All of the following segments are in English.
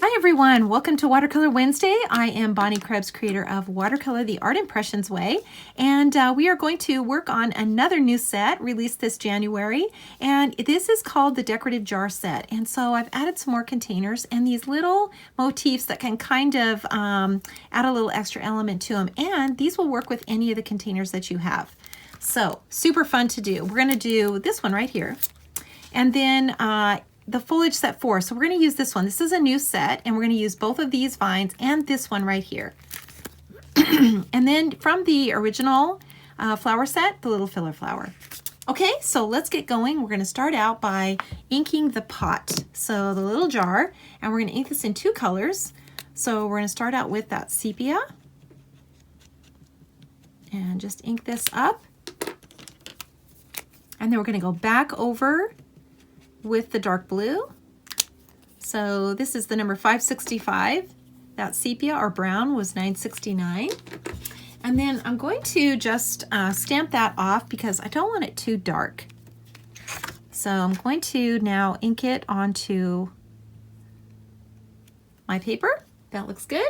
Hi everyone, welcome to Watercolor Wednesday. I am Bonnie Krebs, creator of Watercolor the Art Impressions Way, and we are going to work on another new set released this January, and this is called the Decorative Jar Set. And so I've added some more containers and these little motifs that can kind of add a little extra element to them, and these will work with any of the containers that you have. So super fun to do. We're going to do this one right here, and then the foliage set 4. So we're going to use this one. This is a new set, and we're going to use both of these vines and this one right here. And then from the original flower set, the little filler flower. Okay, so let's get going. We're going to start out by inking the pot. So the little jar, and we're going to ink this in 2 colors. So we're going to start out with that sepia. And just ink this up. And then we're going to go back over with the dark blue. So this is the number 565. That sepia or brown was 969. And then I'm going to just stamp that off because I don't want it too dark. So I'm going to now ink it onto my paper. That looks good.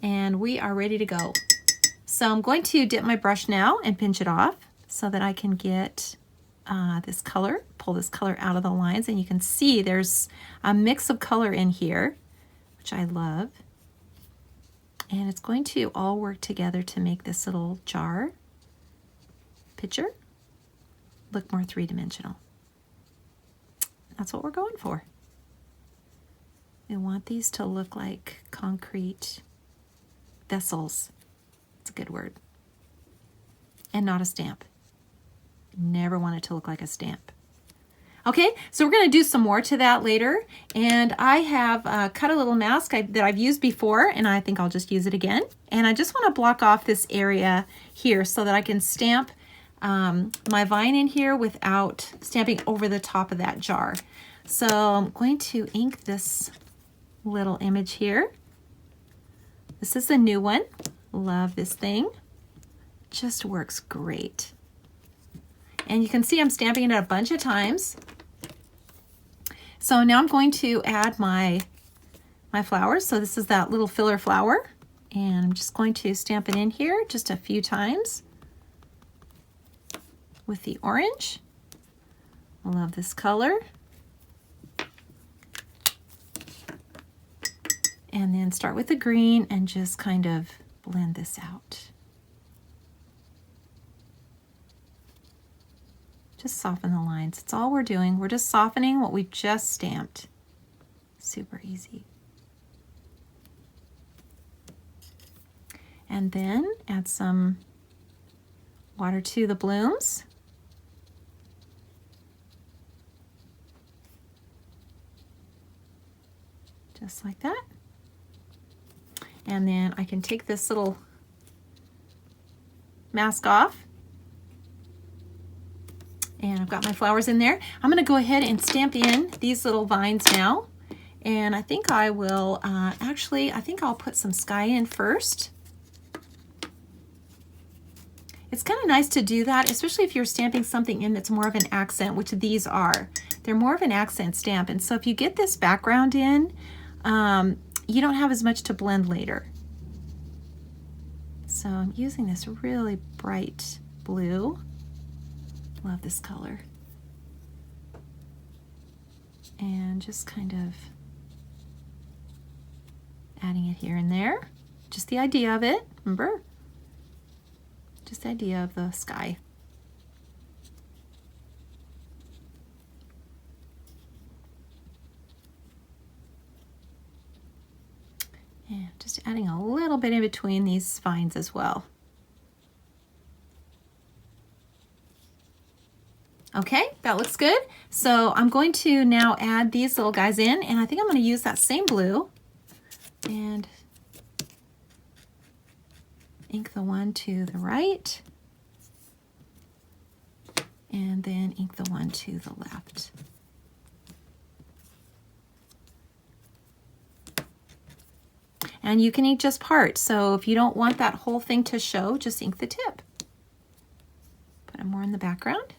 And we are ready to go. So I'm going to dip my brush now and pinch it off so that I can get this color, pull this color out of the lines, and you can see there's a mix of color in here, which I love. And it's going to all work together to make this little jar picture look more three-dimensional. That's what we're going for. We want these to look like concrete vessels. It's a good word. And not a stamp. Never want it to look like a stamp. Okay, so we're going to do some more to that later, and I have cut a little mask that I've used before, and I think I'll just use it again. And I just want to block off this area here so that I can stamp my vine in here without stamping over the top of that jar. So I'm going to ink this little image here. This is a new one. Love this thing. Just works great. And you can see I'm stamping it a bunch of times. So now I'm going to add my flowers. So this is that little filler flower. And I'm just going to stamp it in here just a few times with the orange. I love this color. And then start with the green and just kind of blend this out. Just soften the lines. It's all we're doing. We're just softening what we just stamped. Super easy. And then add some water to the blooms. Just like that. And then I can take this little mask off. And I've got my flowers in there. I'm going to go ahead and stamp in these little vines now. And I think I will, I think I'll put some sky in first. It's kind of nice to do that, especially if you're stamping something in that's more of an accent, which these are. They're more of an accent stamp. And so if you get this background in, you don't have as much to blend later. So I'm using this really bright blue. Love this color. And just kind of adding it here and there. Just the idea of it, remember? Just the idea of the sky. And just adding a little bit in between these vines as well. Okay, that looks good. So I'm going to now add these little guys in, and I think I'm going to use that same blue and ink the one to the right, and then ink the one to the left. And you can ink just part, so if you don't want that whole thing to show, just ink the tip. Put it more in the background.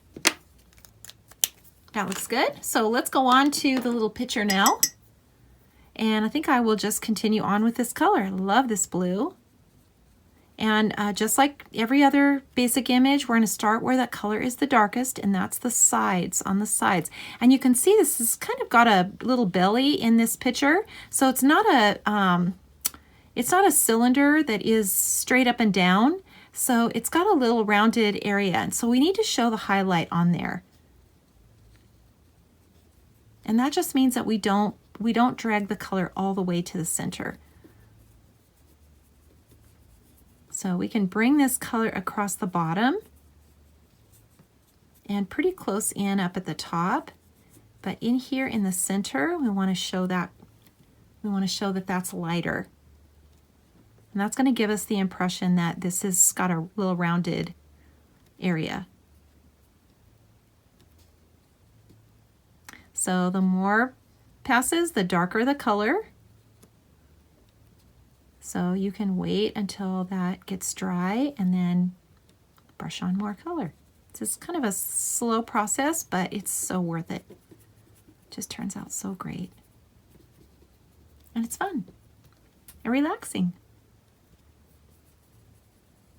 That looks good. So let's go on to the little picture now. And I think I will just continue on with this color. I love this blue. And just like every other basic image, we're going to start where that color is the darkest, and that's the sides, on the sides. And you can see this has kind of got a little belly in this picture, so it's not a cylinder that is straight up and down. So it's got a little rounded area, and so we need to show the highlight on there. And that just means that we don't drag the color all the way to the center. So we can bring this color across the bottom and pretty close in up at the top, but in here in the center, we want to show that that's lighter. And that's going to give us the impression that this has got a little rounded area. So the more passes, the darker the color. So you can wait until that gets dry and then brush on more color. It's kind of a slow process, but it's so worth it. It just turns out so great. And it's fun and relaxing.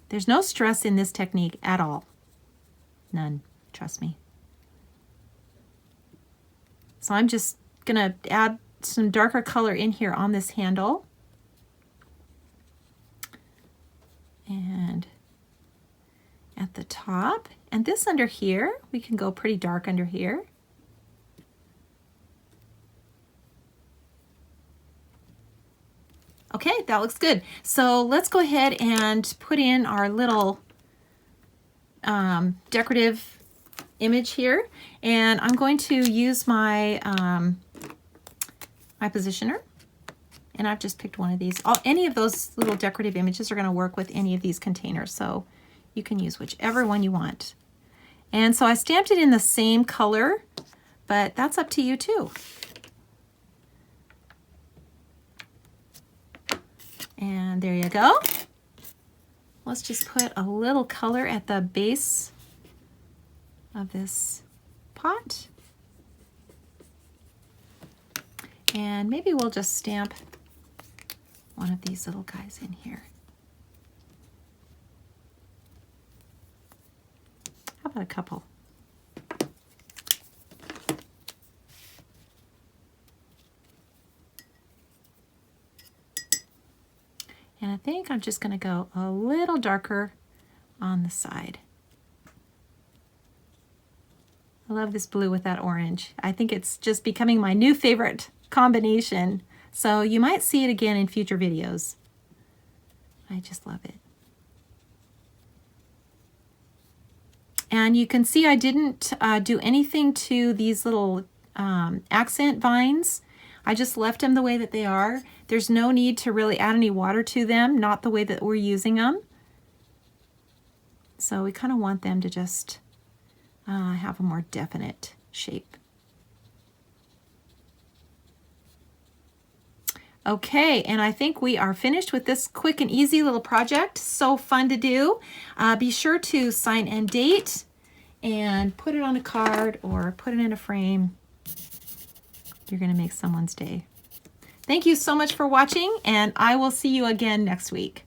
There's no stress in this technique at all. None, trust me. So I'm just gonna add some darker color in here on this handle. And at the top, and this under here, we can go pretty dark under here. Okay, that looks good. So let's go ahead and put in our little decorative image here. And I'm going to use my, my positioner. And I've just picked one of these. Any of those little decorative images are going to work with any of these containers, so you can use whichever one you want. And so I stamped it in the same color, but that's up to you too. And there you go. Let's just put a little color at the base of this pot. And maybe we'll just stamp one of these little guys in here. How about a couple? And I think I'm just going to go a little darker on the side. I love this blue with that orange. I think it's just becoming my new favorite combination. So you might see it again in future videos. I just love it. And you can see I didn't do anything to these little accent vines. I just left them the way that they are. There's no need to really add any water to them, not the way that we're using them. So we kind of want them to just have a more definite shape. Okay, and I think we are finished with this quick and easy little project. So fun to do. Be sure to sign and date and put it on a card or put it in a frame. You're going to make someone's day. Thank you so much for watching, and I will see you again next week.